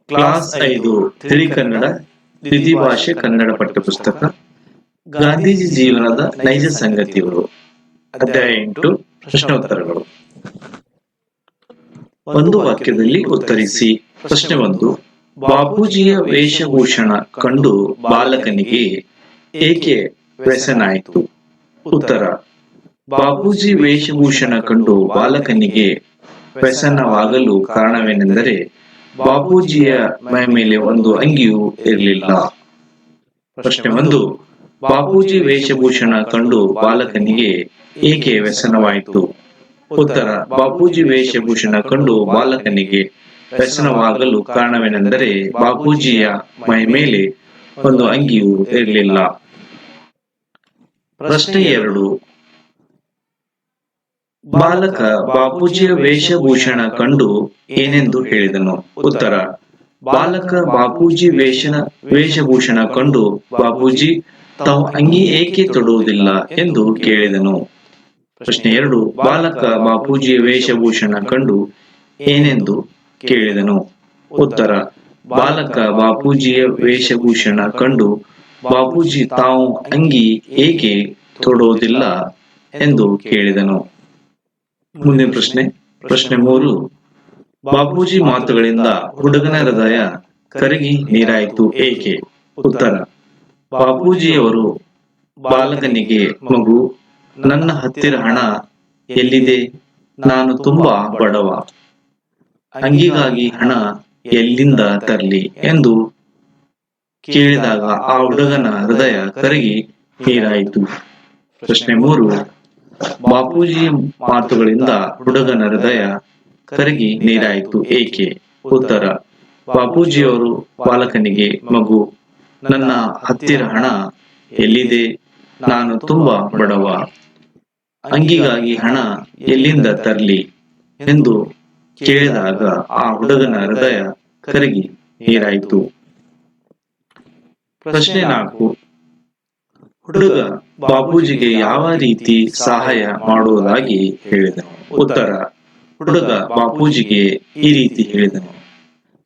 Class 5 ತಿಳಿ ಕನ್ನಡ ದ್ವಿಭಾಷೆ ಕನ್ನಡ ಪಠ್ಯಪುಸ್ತಕ ಗಾಂಧೀಜಿ ಜೀವನದ ನೈಜ ಸಂಗತಿಗಳು ಅಧ್ಯಾಯ 8 ಪ್ರಶ್ನೋತ್ತರಗಳು. ಒಂದು ವಾಕ್ಯದಲ್ಲಿ ಉತ್ತರಿಸಿ. ಪ್ರಶ್ನೆ 1. ಬಾಪೂಜಿಯ ವೇಷಭೂಷಣ ಕಂಡು ಬಾಲಕನಿಗೆ ಏಕೆ ವ್ಯಸನಾಯಿತು? ಉತ್ತರ. ಬಾಪೂಜಿ ವೇಷಭೂಷಣ ಕಂಡು ಬಾಲಕನಿಗೆ ವ್ಯಸನವಾಗಲು ಕಾರಣವೇನೆಂದರೆ ಬಾಪೂಜಿಯ ಮೈ ಮೇಲೆ ಒಂದು ಅಂಗಿಯೂ ಇರಲಿಲ್ಲ. ಪ್ರಶ್ನೆ 1. ಬಾಪೂಜಿ ವೇಷಭೂಷಣ ಕಂಡು ಬಾಲಕನಿಗೆ ಏಕೆ ವ್ಯಸನವಾಯಿತು? ಉತ್ತರ. ಬಾಪೂಜಿ ವೇಷಭೂಷಣ ಕಂಡು ಬಾಲಕನಿಗೆ ವ್ಯಸನವಾಗಲು ಕಾರಣವೇನೆಂದರೆ ಬಾಪೂಜಿಯ ಮೈ ಮೇಲೆ ಒಂದು ಅಂಗಿಯೂ ಇರಲಿಲ್ಲ. ಪ್ರಶ್ನೆ 2. ಬಾಲಕ ಬಾಪೂಜಿಯ ವೇಷಭೂಷಣ ಕಂಡು ಏನೆಂದು ಹೇಳಿದನು? ಉತ್ತರ. ಬಾಲಕ ಬಾಪೂಜಿ ವೇಷಭೂಷಣ ಕಂಡು ಬಾಪೂಜಿ ತಾವು ಅಂಗಿ ಏಕೆ ತೊಡುವುದಿಲ್ಲ ಎಂದು ಕೇಳಿದನು. ಪ್ರಶ್ನೆ 2. ಬಾಲಕ ಬಾಪೂಜಿಯ ವೇಷಭೂಷಣ ಕಂಡು ಏನೆಂದು ಕೇಳಿದನು? ಉತ್ತರ. ಬಾಲಕ ಬಾಪೂಜಿಯ ವೇಷಭೂಷಣ ಕಂಡು ಬಾಪೂಜಿ ತಾವು ಅಂಗಿ ಏಕೆ ತೊಡುವುದಿಲ್ಲ ಎಂದು ಕೇಳಿದನು. ಮುಂದಿನ ಪ್ರಶ್ನೆ 3. ಬಾಪೂಜಿ ಮಾತುಗಳಿಂದ ಹುಡುಗನ ಹೃದಯ ಕರಗಿ ನೀರಾಯಿತು ಏಕೆ? ಉತ್ತರ. ಬಾಪೂಜಿಯವರು ಬಾಲಕನಿಗೆ, ಮಗು, ನನ್ನ ಹತ್ತಿರ ಹಣ ಎಲ್ಲಿದೆ? ನಾನು ತುಂಬಾ ಬಡವ. ಅಂಗಿಗಾಗಿ ಹಣ ಎಲ್ಲಿಂದ ತರಲಿ ಎಂದು ಕೇಳಿದಾಗ ಆ ಹುಡುಗನ ಹೃದಯ ಕರಗಿ ನೀರಾಯಿತು. ಪ್ರಶ್ನೆ 3. ಬಾಪೂಜಿ ಮಾತುಗಳಿಂದ ಹುಡುಗನ ಹೃದಯ ಕರಗಿ ನೀರಾಯಿತು ಏಕೆ? ಉತ್ತರ. ಬಾಪೂಜಿಯವರು ಬಾಲಕನಿಗೆ, ಮಗು, ನನ್ನ ಹತ್ತಿರ ಹಣ ಎಲ್ಲಿದೆ? ನಾನು ತುಂಬಾ ಬಡವ. ಅಂಗಿಗಾಗಿ ಹಣ ಎಲ್ಲಿಂದ ತರಲಿ ಎಂದು ಕೇಳಿದಾಗ ಆ ಹುಡುಗನ ಹೃದಯ ಕರಗಿ ನೀರಾಯಿತು. ಪ್ರಶ್ನೆ 4. ಹುಡುಗ ಬಾಪೂಜಿಗೆ ಯಾವ ರೀತಿ ಸಹಾಯ ಮಾಡುವುದಾಗಿ ಹೇಳಿದನು? ಉತ್ತರ. ಹುಡುಗ ಬಾಪೂಜಿಗೆ ಈ ರೀತಿ ಹೇಳಿದನು.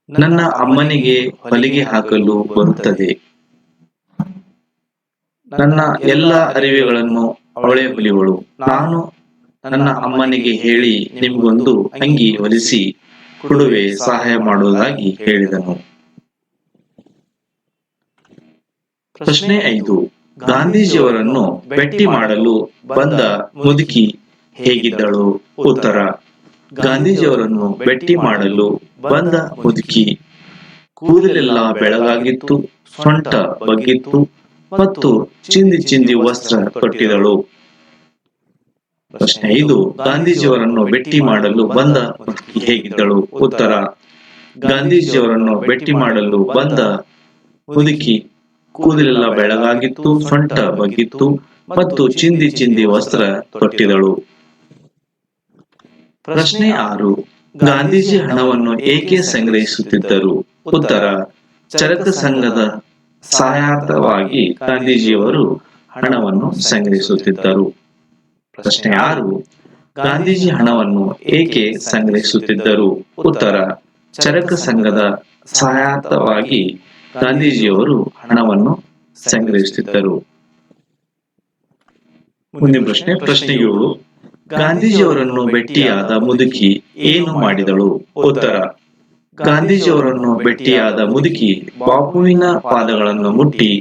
ನನ್ನ ಅಮ್ಮನಿಗೆ ಹೊಲಿಗೆ ಹಾಕಲು ಬರುತ್ತದೆ. ನನ್ನ ಎಲ್ಲ ಅರಿವೆಗಳನ್ನು ಅವಳೇ ಹೊಲಿವಳು. ನಾನು ನನ್ನ ಅಮ್ಮನಿಗೆ ಹೇಳಿ ನಿಮ್ಗೊಂದು ಅಂಗಿ ಹೊಲಿಸಿ ಕೊಡುವೆ ಸಹಾಯ ಮಾಡುವುದಾಗಿ ಹೇಳಿದನು. ಪ್ರಶ್ನೆ 5. ಗಾಂಧೀಜಿಯವರನ್ನು ಭೇಟಿ ಮಾಡಲು ಬಂದ ಮುದುಕಿ ಹೇಗಿದ್ದಳು? ಉತ್ತರ. ಗಾಂಧೀಜಿಯವರನ್ನು ಭೇಟಿ ಮಾಡಲು ಬಂದ ಮುದುಕಿ ಕೂದಲೆಲ್ಲ ಬೆಳಗಾಗಿತ್ತು, ಸೊಂಟ ಬಗ್ಗಿತ್ತು ಮತ್ತು ಚಿಂದಿ ವಸ್ತ್ರ ತೊಟ್ಟಿದಳು. ಪ್ರಶ್ನೆ 5. ಗಾಂಧೀಜಿಯವರನ್ನು ಭೇಟಿ ಮಾಡಲು ಬಂದ ಮುದುಕಿ ಹೇಗಿದ್ದಳು? ಉತ್ತರ. ಗಾಂಧೀಜಿಯವರನ್ನು ಭೇಟಿ ಮಾಡಲು ಬಂದ ಮುದುಕಿ ಕೂದಲೆಲ್ಲ ಬೆಳಗಾಗಿತ್ತು, ಸೊಂಟ ಬಗ್ಗಿತ್ತು ಮತ್ತು ಚಿಂದಿ ವಸ್ತ್ರ ತೊಟ್ಟಿದಳು. ಪ್ರಶ್ನೆ 6. ಗಾಂಧೀಜಿ ಹಣವನ್ನು ಏಕೆ ಸಂಗ್ರಹಿಸುತ್ತಿದ್ದರು? ಉತ್ತರ. ಚರಕ ಸಂಘದ ಸಹಾಯಾರ್ಥವಾಗಿ ಗಾಂಧೀಜಿಯವರು ಹಣವನ್ನು ಸಂಗ್ರಹಿಸುತ್ತಿದ್ದರು. ಪ್ರಶ್ನೆ 6. ಗಾಂಧೀಜಿ ಹಣವನ್ನು ಏಕೆ ಸಂಗ್ರಹಿಸುತ್ತಿದ್ದರು? ಉತ್ತರ. ಚರಕ ಸಂಘದ ಸಹಾಯಾರ್ಥವಾಗಿ ಗಾಂಧೀಜಿಯವರು ಹಣವನ್ನು ಸಂಗ್ರಹಿಸುತ್ತಿದ್ದರು. ಮುಂದಿನ ಪ್ರಶ್ನೆ 7. ಗಾಂಧೀಜಿಯವರನ್ನು ಭೇಟಿಯಾದ ಮುದುಕಿ ಏನು ಮಾಡಿದಳು? ಉತ್ತರ. ಗಾಂಧೀಜಿಯವರನ್ನು ಭೇಟಿಯಾದ ಮುದುಕಿ ಬಾಪುವಿನ ಪಾದಗಳನ್ನು ಮುಟ್ಟಿ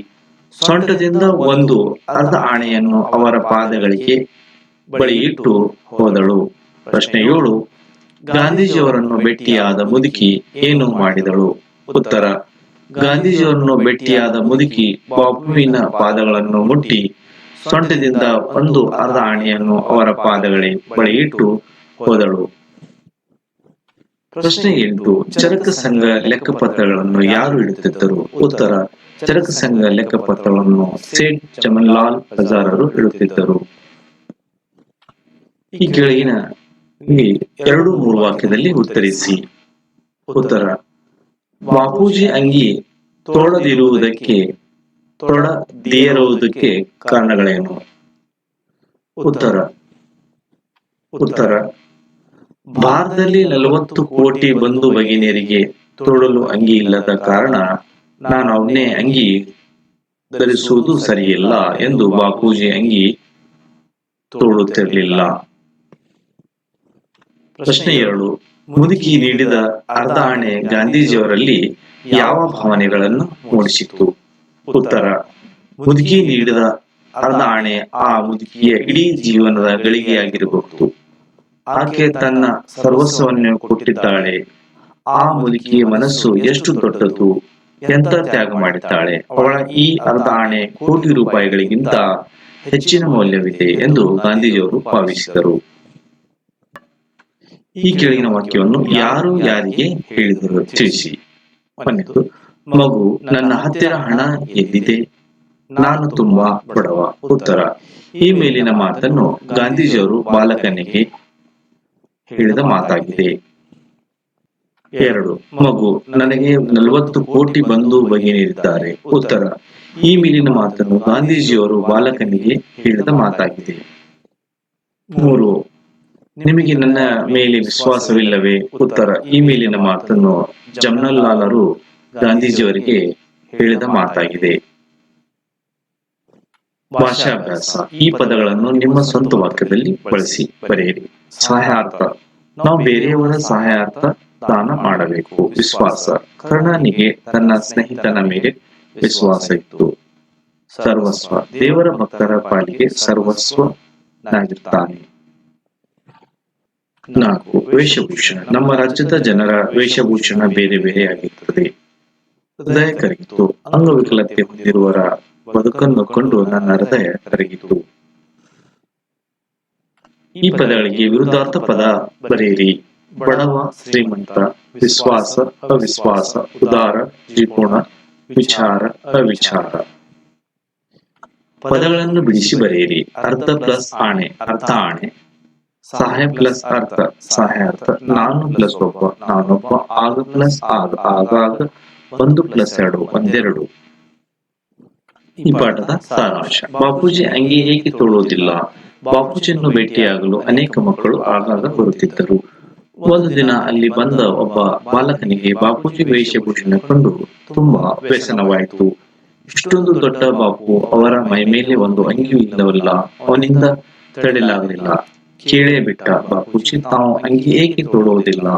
ಸೊಂಟದಿಂದ ಒಂದು ಅರ್ಧ ಆಣೆಯನ್ನು ಅವರ ಪಾದಗಳಿಗೆ ಬಳಿ ಇಟ್ಟು ಹೋದಳು. ಪ್ರಶ್ನೆ 7. ಗಾಂಧೀಜಿಯವರನ್ನು ಭೇಟಿಯಾದ ಮುದುಕಿ ಏನು ಮಾಡಿದಳು? ಉತ್ತರ. ಗಾಂಧೀಜಿಯವರನ್ನು ಭೇಟಿಯಾದ ಮುದುಕಿ ಬಾಪುವಿನ ಪಾದಗಳನ್ನು ಮುಟ್ಟಿ ಸೊಂಟದಿಂದ ಒಂದು ಅರ್ಧ ಆಣೆಯನ್ನು ಅವರ ಪಾದಗಳಿಗೆ ಬಳಿ ಇಟ್ಟು ಹೋದಳು. ಪ್ರಶ್ನೆ 8. ಚರಕ ಸಂಘ ಲೆಕ್ಕಪತ್ರಗಳನ್ನು ಯಾರು ಇಡುತ್ತಿದ್ದರು? ಉತ್ತರ. ಚರಕ ಸಂಘ ಲೆಕ್ಕಪತ್ರವನ್ನು ಸೇಠ್ ಚಮನ್ಲಾಲ್ ಬಜಾರರು ಇಡುತ್ತಿದ್ದರು. ಈ ಕೆಳಗಿನ 2-3 ವಾಕ್ಯದಲ್ಲಿ ಉತ್ತರಿಸಿ. ಉತ್ತರ. ಬಾಪೂಜಿ ಅಂಗಿ ತೊಡದಿರುವುದಕ್ಕೆ ಕಾರಣಗಳೇನು? ಉತ್ತರ. ಭಾರತದಲ್ಲಿ 40 ಕೋಟಿ ಬಂಧು ಭಗಿನಿಯರಿಗೆ ತೊಡಲು ಅಂಗಿ ಇಲ್ಲದ ಕಾರಣ ನಾನು ಅವನೇ ಅಂಗಿ ಧರಿಸುವುದು ಸರಿಯಿಲ್ಲ ಎಂದು ಬಾಪೂಜಿ ಅಂಗಿ ತೋಡುತ್ತಿರಲಿಲ್ಲ. ಪ್ರಶ್ನೆ 2. ಮುದುಕಿ ನೀಡಿದ ಅರ್ಧ ಆಣೆ ಗಾಂಧೀಜಿಯವರಲ್ಲಿ ಯಾವ ಭಾವನೆಗಳನ್ನು ಮೂಡಿಸಿತು? ಉತ್ತರ: ಮುದುಕಿ ನೀಡಿದ ಅರ್ಧ ಆಣೆ ಆ ಮುದುಕಿಯ ಇಡೀ ಜೀವನದ ಗಳಿಗೆಯಾಗಿರಬಹುದು. ಆಕೆ ತನ್ನ ಸರ್ವಸ್ವವನ್ನು ಕೊಟ್ಟಿದ್ದಾಳೆ. ಆ ಮುದುಕಿಯ ಮನಸ್ಸು ಎಷ್ಟು ದೊಡ್ಡದು, ಎಂತ ತ್ಯಾಗ ಮಾಡಿದ್ದಾಳೆ. ಅವಳ ಈ ಅರ್ಧ ಆಣೆ ಕೋಟಿ ರೂಪಾಯಿಗಳಿಗಿಂತ ಹೆಚ್ಚಿನ ಮೌಲ್ಯವಿದೆ ಎಂದು ಗಾಂಧೀಜಿಯವರು ಭಾವಿಸಿದರು. ಈ ಕೆಳಗಿನ ವಾಕ್ಯವನ್ನು ಯಾರು ಯಾರಿಗೆ ಹೇಳಿದರು ತಿಳಿಸಿ. ಒಂದನೇದು, ಮಗು, ನನ್ನ ಹತ್ತಿರ ಹಣ ಎಲ್ಲಿದೆ? ನಾನು ತುಂಬಾ ಬಡವ. ಉತ್ತರ: ಈ ಮೇಲಿನ ಮಾತನ್ನು ಗಾಂಧೀಜಿಯವರು ಬಾಲಕನಿಗೆ ಹೇಳಿದ ಮಾತಾಗಿದೆ. 2. ಮಗು, ನನಗೆ 40 ಕೋಟಿ ಬಂಧು ಭಗಿನಿಯರಿದ್ದಾರೆ. ಉತ್ತರ: ಈ ಮೇಲಿನ ಮಾತನ್ನು ಗಾಂಧೀಜಿಯವರು ಬಾಲಕನಿಗೆ ಹೇಳಿದ ಮಾತಾಗಿದೆ. 3. ನಿಮಗೆ ನನ್ನ ಮೇಲೆ ವಿಶ್ವಾಸವಿಲ್ಲವೇ? ಉತ್ತರ: ಈ ಮೇಲಿನ ಮಾತನ್ನು ಜಮನಾಲಾಲರು ಗಾಂಧೀಜಿಯವರಿಗೆ ಹೇಳಿದ ಮಾತಾಗಿದೆ. ಭಾಷಾಭ್ಯಾಸ. ಈ ಪದಗಳನ್ನು ನಿಮ್ಮ ಸ್ವಂತ ವಾಕ್ಯದಲ್ಲಿ ಬಳಸಿ ಬರೆಯಿರಿ. ಸಹಾಯಾರ್ಥ: ನಾವು ಬೇರೆಯವರ ಸಹಾಯಾರ್ಥ ದಾನ ಮಾಡಬೇಕು. ವಿಶ್ವಾಸ: ಕರ್ಣನಿಗೆ ತನ್ನ ಸ್ನೇಹಿತನ ಮೇಲೆ ವಿಶ್ವಾಸ ಇತ್ತು. ಸರ್ವಸ್ವ: ದೇವರ ಭಕ್ತರ ಪಾಲಿಗೆ ಸರ್ವಸ್ವನಾಗಿರ್ತಾನೆ. 4. ವೇಷಭೂಷಣ: ನಮ್ಮ ರಾಜ್ಯದ ಜನರ ವೇಷಭೂಷಣ ಬೇರೆ ಬೇರೆಯಾಗಿರುತ್ತದೆ. ಹೃದಯ ಕರಗಿತು: ಅಂಗವಿಕಲತೆ ಹೊಂದಿರುವವರ ಬದುಕನ್ನು ಕಂಡು ನನ್ನ ಹೃದಯ ಕರಗಿತು. ಈ ಪದಗಳಿಗೆ ವಿರುದ್ಧಾರ್ಥ ಪದ ಬರೆಯಿರಿ. ಬಡವ, ಶ್ರೀಮಂತ. ವಿಶ್ವಾಸ, ಅವಿಶ್ವಾಸ. ಉದಾರ, ಜಿಪುಣ. ವಿಚಾರ, ಅವಿಚಾರ. ಪದಗಳನ್ನು ಬಿಡಿಸಿ ಬರೆಯಿರಿ. ಅರ್ಧ ಪ್ಲಸ್ ಆಣೆ, ಅರ್ಥ ಆಣೆ. ಸಹಾಯ ಪ್ಲಸ್ ಅರ್ಥ, ಸಹಾಯಾರ್ಥ. ನಾನು ಪ್ಲಸ್ ಒಬ್ಬ, ನಾನೊಬ್ಬ. ಆಗ ಪ್ಲಸ್ ಆಗ, ಆಗಾಗ. 1 ಪ್ಲಸ್ 2, ಒಂದೆರಡು. ಈ ಪಾಠದ ಸಾರಾಂಶ. ಬಾಪೂಜಿ ಅಂಗಿ ಏಕೆ ತೊಡುವುದಿಲ್ಲ? ಬಾಪೂಜಿಯನ್ನು ಭೇಟಿಯಾಗಲು ಅನೇಕ ಮಕ್ಕಳು ಆಗಾಗ ಬರುತ್ತಿದ್ದರು. ಒಂದು ದಿನ ಅಲ್ಲಿ ಬಂದ ಒಬ್ಬ ಬಾಲಕನಿಗೆ ಬಾಪೂಜಿ ವೇಷಭೂಷಣ ಕಂಡು ತುಂಬಾ ವ್ಯಸನವಾಯಿತು. ಇಷ್ಟೊಂದು ದೊಡ್ಡ ಬಾಪು, ಅವರ ಮೈಮೇಲೆ ಒಂದು ಅಂಗಿಯೂ ಇಲ್ಲವಲ್ಲ. ಅವನಿಂದ ತಡೆಯಲಾಗಲಿಲ್ಲ. ಕೇಳೇ ಬಿಟ್ಟ, ಬಾಪೂಜಿ ತಾವು ಅಂಗಿ ಏಕೆ ತೊಡುವುದಿಲ್ಲ?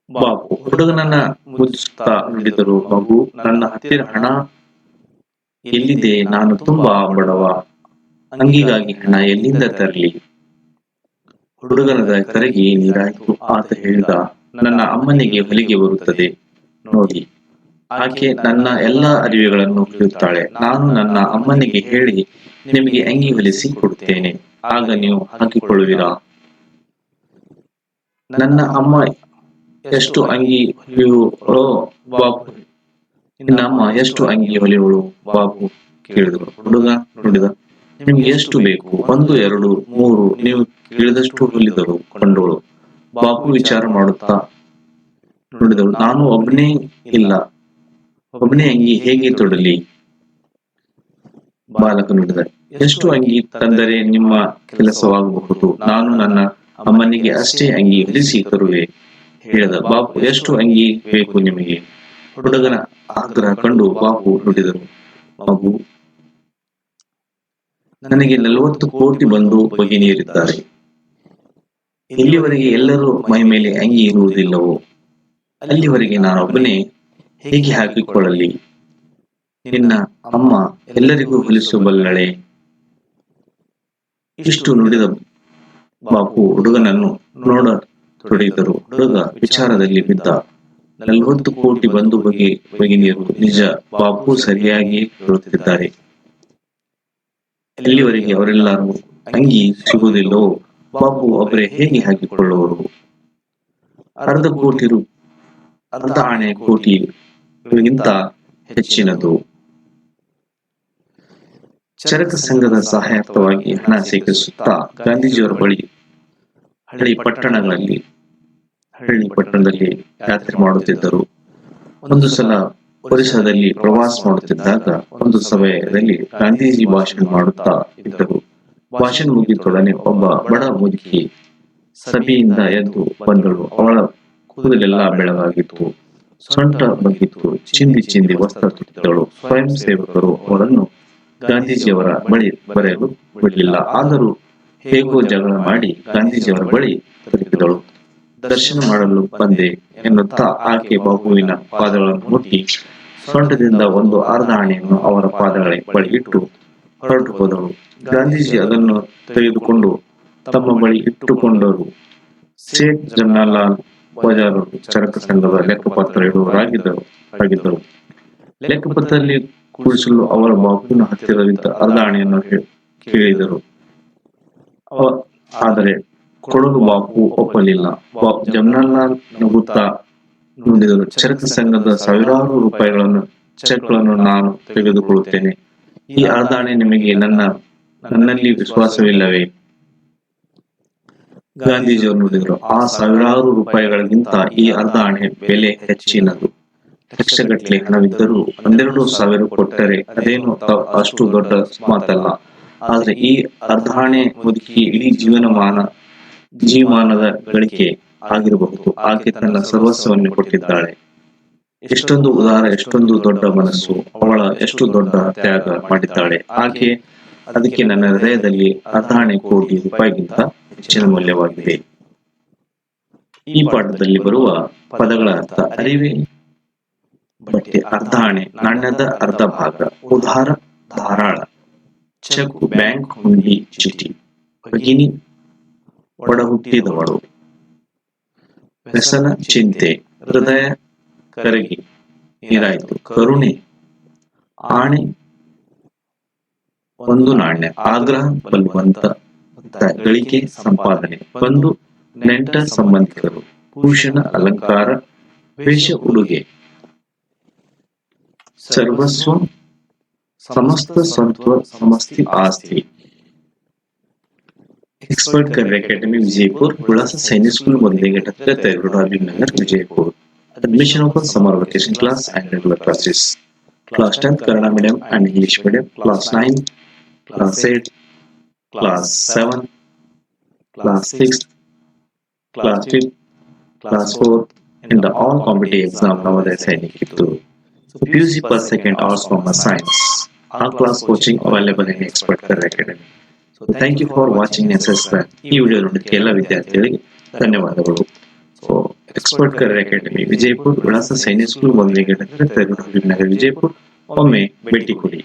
ಬಾಪು ಹುಡುಗನನ್ನ ಮುಚ್ಚುತ್ತಾ ನುಡಿದರು, ಮಗು, ನನ್ನ ಹತ್ತಿರ ಹಣ ಎಲ್ಲಿದೆ? ನಾನು ತುಂಬಾ ಬಡವ. ಅಂಗಿಗಾಗಿ ಹಣ ಎಲ್ಲಿಂದ ತರಲಿ? ಹುಡುಗನದ ಕರಗಿ ನೀರಾಯ್ತು. ಆತ ಹೇಳಿದ, ನನ್ನ ಅಮ್ಮನಿಗೆ ಹೊಲಿಗೆ ಬರುತ್ತದೆ ನೋಡಿ. ಆಕೆ ನನ್ನ ಎಲ್ಲಾ ಅರಿವೆಗಳನ್ನು ಹೊಲಿಯುತ್ತಾಳೆ. ನಾನು ನನ್ನ ಅಮ್ಮನಿಗೆ ಹೇಳಿ ನಿಮಗೆ ಅಂಗಿ ಹೊಲಿಸಿ ಕೊಡುತ್ತೇನೆ. ಆಗ ನೀವು ಹಾಕಿಕೊಳ್ಳುವಿರಾ? ನನ್ನ ಅಮ್ಮ ಎಷ್ಟು ಅಂಗಿ ಹೊಲಿಯುವಳೋ ಬಾಪು? ನಿನ್ನ ಅಮ್ಮ ಎಷ್ಟು ಅಂಗಿ ಹೊಲಿಯುವಳು? ಬಾಪು ಕೇಳಿದರು. ಹುಡುಗ ನುಡಿದ, ನಿಮ್ಗೆ ಎಷ್ಟು ಬೇಕು? 1, 2, 3. ನೀವು ಕೇಳಿದಷ್ಟು ಹೊಲಿದರು ಕೊಂಡೋಳು. ಬಾಪು ವಿಚಾರ ಮಾಡುತ್ತಾ ನುಡಿದಳು, ನಾನು ಒಬ್ಬನೇ ಇಲ್ಲ. ಒಬ್ಬನೇ ಅಂಗಿ ಹೇಗೆ ತೊಡಲಿ? ಬಾಲಕ ನುಡಿದ, ಎಷ್ಟು ಅಂಗಿ ತಂದರೆ ನಿಮ್ಮ ಕೆಲಸವಾಗಬಹುದು? ನಾನು ನನ್ನ ಅಮ್ಮನಿಗೆ ಅಷ್ಟೇ ಅಂಗಿ ಹೊಲಿಸಿ ತರುವೆ ಹೇಳಿದ. ಬಾಪು, ಎಷ್ಟು ಅಂಗಿ ಬೇಕು ನಿಮಗೆ? ಹುಡುಗನ ಆಗ್ರಹ ಕಂಡು ಬಾಪು ನುಡಿದರು, ಮಗು, ನನಗೆ 40 ಕೋಟಿ ಬಂಧು ಭಗಿನಿಯರಿದ್ದಾರೆ. ಇಲ್ಲಿವರೆಗೆ ಎಲ್ಲರೂ ಮೈ ಮೇಲೆ ಅಂಗಿ ಇರುವುದಿಲ್ಲವೋ? ಅಲ್ಲಿವರೆಗೆ ನಾನೊಬ್ಬನೇ ಹೇಗೆ ಹಾಕಿಕೊಳ್ಳಲಿ? ನಿನ್ನ ಅಮ್ಮ ಎಲ್ಲರಿಗೂ ಹೊಲಿಸಬಲ್ಲಳೆ? ಇಷ್ಟು ನುಡಿದ ಬಾಪು ಹುಡುಗನನ್ನು ನೋಡತೊಡಗಿದರು. ಹುಡುಗ ವಿಚಾರದಲ್ಲಿ ಬಿದ್ದ. 40 ಕೋಟಿ ಬಂಧು ಭಗಿನಿಯರು ನಿಜ, ಬಾಪು ಸರಿಯಾಗಿ ಹೇಳುತ್ತಿದ್ದಾರೆ. ಎಲ್ಲಿವರೆಗೆ ಅವರೆಲ್ಲರೂ ಅಂಗಿ ಸಿಗುವುದಿಲ್ಲವೋ ಬಾಪು ಒಬ್ಬರೇ ಹೇಗೆ ಹಾಕಿಕೊಳ್ಳುವರು? ಅರ್ಧ ಆಣೆ ಕೋಟಿಗಿಂತ ಹೆಚ್ಚಿನದು. ಚರಕ ಸಂಘದ ಸಹಾಯಾರ್ಥವಾಗಿ ಹಣ ಸೇಕರಿಸುತ್ತಾ ಗಾಂಧೀಜಿಯವರ ಹಳ್ಳಿ ಪಟ್ಟಣದಲ್ಲಿ ಯಾತ್ರೆ ಮಾಡುತ್ತಿದ್ದರು. ಒಂದು ಸಲ ಒರಿಸ್ಸಾದಲ್ಲಿ ಪ್ರವಾಸ ಮಾಡುತ್ತಿದ್ದಾಗ ಒಂದು ಸಭೆಯಲ್ಲಿ ಗಾಂಧೀಜಿ ಭಾಷಣ ಮಾಡುತ್ತಾ ಇದ್ದರು. ಭಾಷಣ ಮುಗಿದೊಡನೆ ಒಬ್ಬ ಬಡ ಮುದುಕಿ ಸಭೆಯಿಂದ ಎದ್ದು ಬಂದಳು. ಅವಳ ಕೂದಲೆಲ್ಲ ಬೆಳಗಾಗಿತ್ತು, ಸೊಂಟ ಬಗ್ಗಿತ್ತು, ಚಿಂದಿ ಚಿಂದಿ ವಸ್ತ್ರ ತುತ್ತಿದಳು. ಸ್ವಯಂ ಸೇವಕರು ಅವರನ್ನು ಗಾಂಧೀಜಿಯವರ ಬಳಿ ಬರೆಯಲು ಬಿಡಲಿಲ್ಲ. ಆದರೂ ಹೇಗೋ ಜಗಳ ಮಾಡಿ ಗಾಂಧೀಜಿಯವರ ಬಳಿ ತಲುಪಿದಳು. ದರ್ಶನ ಮಾಡಲು ಬಂದೆ ಎನ್ನುತ್ತಾ ಆಕೆ ಬಾಹುವಿನ ಪಾದಗಳನ್ನು ಮುಟ್ಟಿ ಸೊಂಟದಿಂದ ಒಂದು ಅರ್ಧ ಆಣೆಯನ್ನು ಅವರ ಪಾದಗಳ ಬಳಿ ಇಟ್ಟು ಹೊರಟು ಹೋದಳು. ಗಾಂಧೀಜಿ ಅದನ್ನು ತೆಗೆದುಕೊಂಡು ತಮ್ಮ ಬಳಿ ಇಟ್ಟುಕೊಂಡರು. ಸೇಠ್ ಜಮನಾಲಾಲ್ ಬಜಾರರು ಚರಕ ಸಂಘದ ಲೆಕ್ಕಪತ್ರ ಇಡುವವರಾಗಿದ್ದರು. ಲೆಕ್ಕಪತ್ರದಲ್ಲಿ ಕೂಡಿಸಲು ಅವರ ಬಾಹುವಿನ ಹತ್ತಿರವಿದ್ದ ಅರ್ಧ ಆಣೆಯನ್ನು ಕೇಳಿದರು. ಆದರೆ ಕೊಡಲು ಬಾಪು ಒಪ್ಪಲಿಲ್ಲ. ಜಮನಾಲಾಲ್ ನಗುತ್ತಾ ನುಡಿದರು, ಚರಕ ಸಂಘದ ಸಾವಿರಾರು ರೂಪಾಯಿಗಳನ್ನು ಚೆಕ್ಗಳನ್ನು ನಾನು ತೆಗೆದುಕೊಳ್ಳುತ್ತೇನೆ. ಈ ಅರ್ಧ ಆಣೆ ನಿಮಗೆ ನನ್ನಲ್ಲಿ ವಿಶ್ವಾಸವಿಲ್ಲವೇ? ಗಾಂಧೀಜಿಯವರು ನುಡಿದರು, ಆ ಸಾವಿರಾರು ರೂಪಾಯಿಗಳಿಗಿಂತ ಈ ಅರ್ಧ ಆಣೆ ಬೆಲೆ ಹೆಚ್ಚಿನದು. ಲಕ್ಷಗಟ್ಟಲೆ ಹಣವಿದ್ದರೂ 12,000 ಕೊಟ್ಟರೆ ಅದೇನು ಅಷ್ಟು ದೊಡ್ಡ ಮಾತಲ್ಲ. ಆದ್ರೆ ಈ ಅರ್ಧ ಆಣೆ ಮುದುಕಿ ಇಡೀ ಜೀವಮಾನದ ಗಳಿಕೆ ಆಗಿರಬಹುದು. ಆಕೆ ತನ್ನ ಸರ್ವಸ್ವವನ್ನು ಕೊಟ್ಟಿದ್ದಾಳೆ. ಎಷ್ಟೊಂದು ಉದಾರ, ಎಷ್ಟೊಂದು ದೊಡ್ಡ ಮನಸ್ಸು, ಅವಳ ಎಷ್ಟು ದೊಡ್ಡ ತ್ಯಾಗ ಮಾಡಿದ್ದಾಳೆ ಆಕೆ. ಅದಕ್ಕೆ ನನ್ನ ಹೃದಯದಲ್ಲಿ ಅರ್ಧ ಆಣೆ ಕೋಟಿ ರೂಪಾಯಿಗಿಂತ ಹೆಚ್ಚಿನ ಮೌಲ್ಯವಾಗಿದೆ. ಈ ಪಾಠದಲ್ಲಿ ಬರುವ ಪದಗಳ ಅರ್ಥ ಅರಿವೆ. ಬಟ್ಟೆ ಅರ್ಧ ಆಣೆ, ನಾಣ್ಯದ ಅರ್ಧ ಭಾಗ, ಉದಾರ ಧಾರಾಳ, ಚೆಕ್ಕು ಬ್ಯಾಂಕ್ ಹುಂಡಿ ಚೀಟಿ, ಭಗಿನಿ ಒಡ ಹುಟ್ಟಿದವಳು, ವ್ಯಸನ ಚಿಂತೆ, ಹೃದಯ ಕರಗಿ ನೀರಾಯಿತು, ಕರುಣೆ, ಆಣೆ ಒಂದು ನಾಣ್ಯ, ಆಗ್ರಹ ಬಲವಂತ, ಗಳಿಕೆ ಸಂಪಾದನೆ, ಬಂಧು ನೆಂಟ ಸಂಬಂಧಿಕರು, ಭೂಷಣ ಅಲಂಕಾರ, ವೇಷ ಉಡುಗೆ, ಸರ್ವಸ್ವ ಸಮಸ್ತ ಸ್ವಂತ ಸಮಸ್ತಿ ಆಸ್ತಿ. एक्सपर्ट करियर अकेडमी विजयपुर, विलास सैनिक school बंदेघाट हತ್ತಿರ तैयरोड Nagar Vijaypur. Admission open summer vacation class and regular classes. Class 10th Kannada medium and English medium, class 9, class 8, class 7, class 6, class 5, class 4 in the all competitive exam Navodaya Sainik Kittur. So PUC per second arts commerce science. All class coaching available in Expert Career Academy. So thank you for watching and subscribe. ಈ video ನೋಡಿದ್ದಕ್ಕೆ ಎಲ್ಲ ವಿದ್ಯಾರ್ಥಿಗಳಿಗೆ ಧನ್ಯವಾದಗಳು. So expert career academy Vijayapura, ವಿಳಾಸ Sainik school, ಬೊಂದೆಘಾಟ್ ಹತ್ತಿರ, ತೈಯರೋಡ್ ನಗರ ವಿಜಯಪುರ. ಒಮ್ಮೆ ಭೇಟಿ ಕೊಡಿ.